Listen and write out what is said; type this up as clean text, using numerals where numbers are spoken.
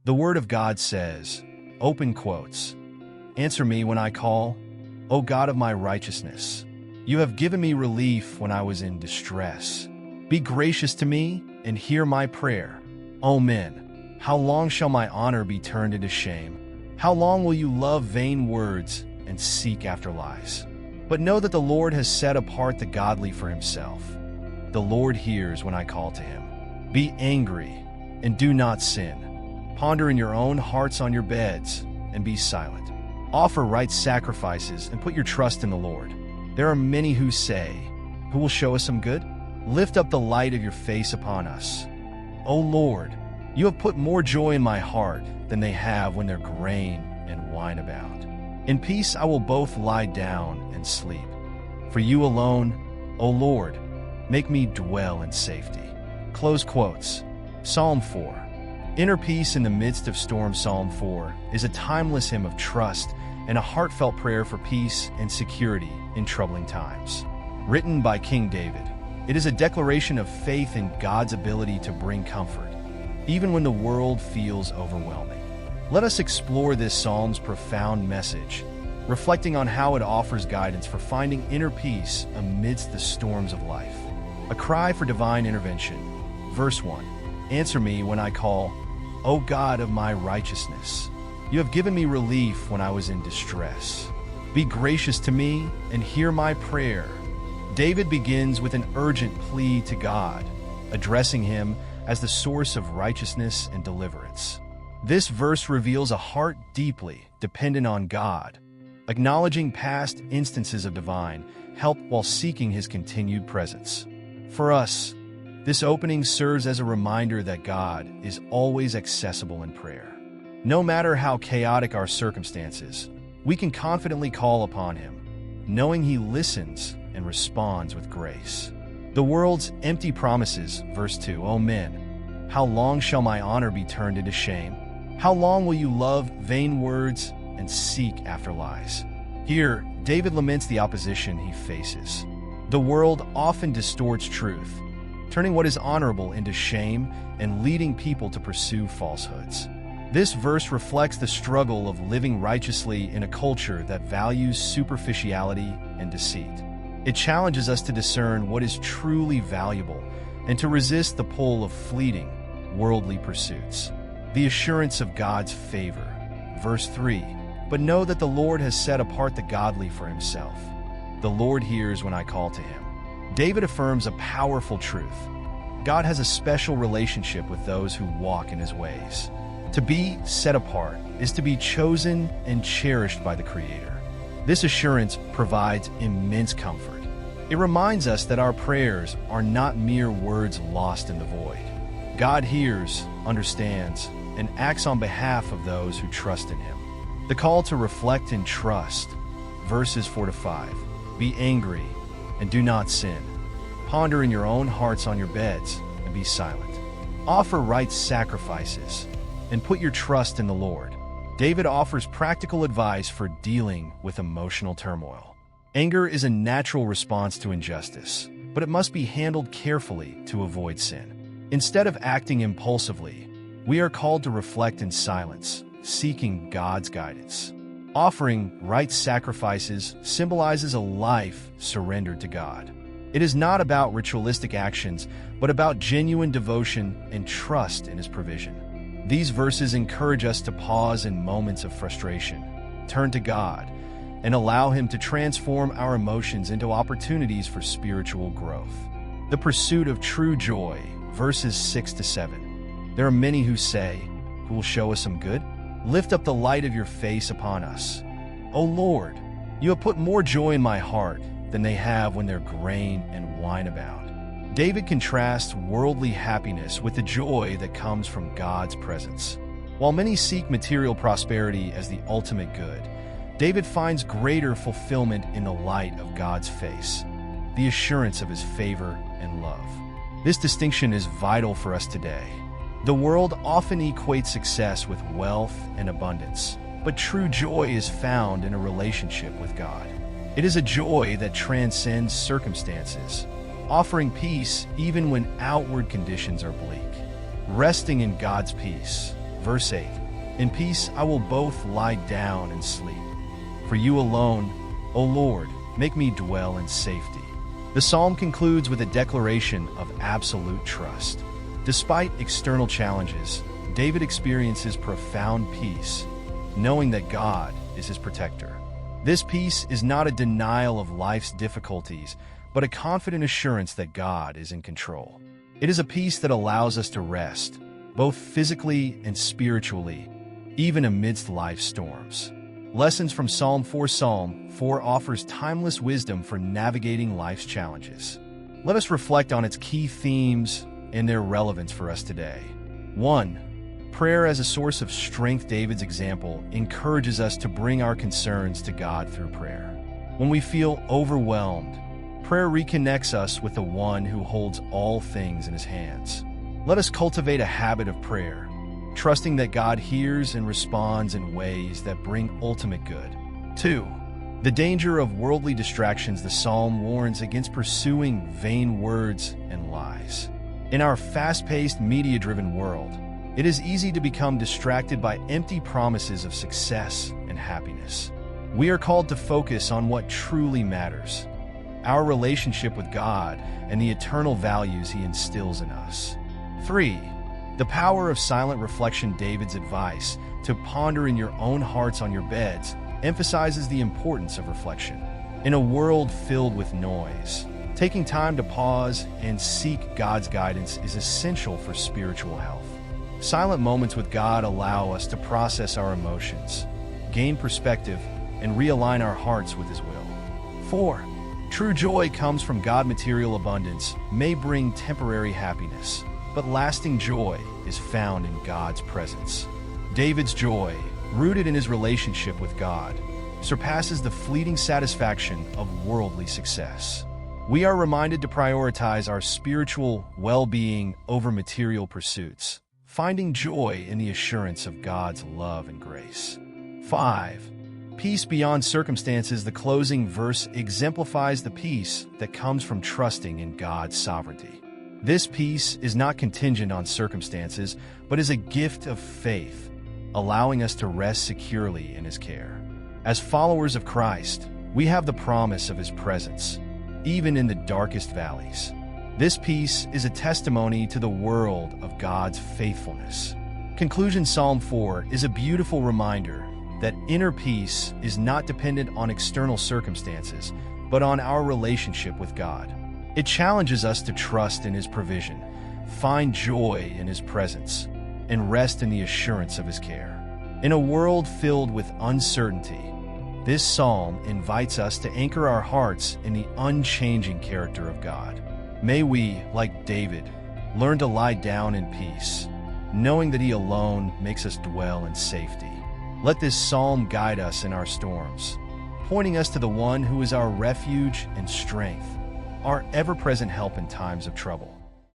The Word of God says, open quotes, "Answer me when I call, O God of my righteousness. You have given me relief when I was in distress. Be gracious to me and hear my prayer. O men, how long shall my honor be turned into shame? How long will you love vain words and seek after lies? But know that the Lord has set apart the godly for himself. The Lord hears when I call to him. Be angry and do not sin. Ponder in your own hearts on your beds and be silent. Offer right sacrifices and put your trust in the Lord. There are many who say, who will show us some good? Lift up the light of your face upon us. O Lord, you have put more joy in my heart than they have when their grain and wine abound. In peace I will both lie down and sleep. For you alone, O Lord, make me dwell in safety." Close quotes. Psalm 4. Inner peace in the midst of storm. Psalm 4 is a timeless hymn of trust and a heartfelt prayer for peace and security in troubling times. Written by King David, it is a declaration of faith in God's ability to bring comfort, even when the world feels overwhelming. Let us explore this psalm's profound message, reflecting on how it offers guidance for finding inner peace amidst the storms of life. A cry for divine intervention. Verse 1. Answer me when I call, O God of my righteousness. You have given me relief when I was in distress. Be gracious to me and hear my prayer. David begins with an urgent plea to God, addressing him as the source of righteousness and deliverance. This verse reveals a heart deeply dependent on God, acknowledging past instances of divine help while seeking his continued presence. For us, this opening serves as a reminder that God is always accessible in prayer. No matter how chaotic our circumstances, we can confidently call upon him, knowing he listens and responds with grace. The world's empty promises, verse 2, O men, how long shall my honor be turned into shame? How long will you love vain words and seek after lies? Here, David laments the opposition he faces. The world often distorts truth, turning what is honorable into shame and leading people to pursue falsehoods. This verse reflects the struggle of living righteously in a culture that values superficiality and deceit. It challenges us to discern what is truly valuable and to resist the pull of fleeting, worldly pursuits. The assurance of God's favor. Verse 3. But know that the Lord has set apart the godly for himself. The Lord hears when I call to him. David affirms a powerful truth. God has a special relationship with those who walk in his ways. To be set apart is to be chosen and cherished by the Creator. This assurance provides immense comfort. It reminds us that our prayers are not mere words lost in the void. God hears, understands, and acts on behalf of those who trust in him. The call to reflect and trust. Verses 4-5. Be angry and do not sin. Ponder in your own hearts on your beds and be silent. Offer right sacrifices and put your trust in the Lord. David offers practical advice for dealing with emotional turmoil. Anger is a natural response to injustice, but it must be handled carefully to avoid sin. Instead of acting impulsively, we are called to reflect in silence, seeking God's guidance. Offering right sacrifices symbolizes a life surrendered to God. It is not about ritualistic actions, but about genuine devotion and trust in his provision. These verses encourage us to pause in moments of frustration, turn to God, and allow him to transform our emotions into opportunities for spiritual growth. The pursuit of true joy, verses 6-7. There are many who say, who will show us some good? Lift up the light of your face upon us. O Lord, you have put more joy in my heart than they have when their grain and wine abound. David contrasts worldly happiness with the joy that comes from God's presence. While many seek material prosperity as the ultimate good, David finds greater fulfillment in the light of God's face, the assurance of his favor and love. This distinction is vital for us today. The world often equates success with wealth and abundance, but true joy is found in a relationship with God. It is a joy that transcends circumstances, offering peace even when outward conditions are bleak. Resting in God's peace Verse 8, in peace I will both lie down and sleep. For you alone, O Lord, make me dwell in safety. The psalm concludes with a declaration of absolute trust. Despite external challenges, David experiences profound peace, knowing that God is his protector. This peace is not a denial of life's difficulties, but a confident assurance that God is in control. It is a peace that allows us to rest, both physically and spiritually, even amidst life's storms. Lessons from Psalm 4. Psalm 4 offers timeless wisdom for navigating life's challenges. Let us reflect on its key themes and their relevance for us today. 1. Prayer as a source of strength. David's example encourages us to bring our concerns to God through prayer. When we feel overwhelmed, prayer reconnects us with the one who holds all things in his hands. Let us cultivate a habit of prayer, trusting that God hears and responds in ways that bring ultimate good. 2. The danger of worldly distractions. The psalm warns against pursuing vain words and lies. In our fast-paced, media-driven world, it is easy to become distracted by empty promises of success and happiness. We are called to focus on what truly matters, our relationship with God and the eternal values he instills in us. 3. The power of silent reflection. David's advice to ponder in your own hearts on your beds emphasizes the importance of reflection. In a world filled with noise, taking time to pause and seek God's guidance is essential for spiritual health. Silent moments with God allow us to process our emotions, gain perspective, and realign our hearts with his will. 4. True joy comes from God. Material abundance may bring temporary happiness, but lasting joy is found in God's presence. David's joy, rooted in his relationship with God, surpasses the fleeting satisfaction of worldly success. We are reminded to prioritize our spiritual well-being over material pursuits, finding joy in the assurance of God's love and grace. 5. Peace beyond circumstances. The closing verse exemplifies the peace that comes from trusting in God's sovereignty. This peace is not contingent on circumstances, but is a gift of faith, allowing us to rest securely in his care. As followers of Christ, we have the promise of his presence, even in the darkest valleys. This peace is a testimony to the world of God's faithfulness. Conclusion. Psalm 4 is a beautiful reminder that inner peace is not dependent on external circumstances, but on our relationship with God. It challenges us to trust in his provision, find joy in his presence, and rest in the assurance of his care. In a world filled with uncertainty, this psalm invites us to anchor our hearts in the unchanging character of God. May we, like David, learn to lie down in peace, knowing that he alone makes us dwell in safety. Let this psalm guide us in our storms, pointing us to the one who is our refuge and strength, our ever-present help in times of trouble.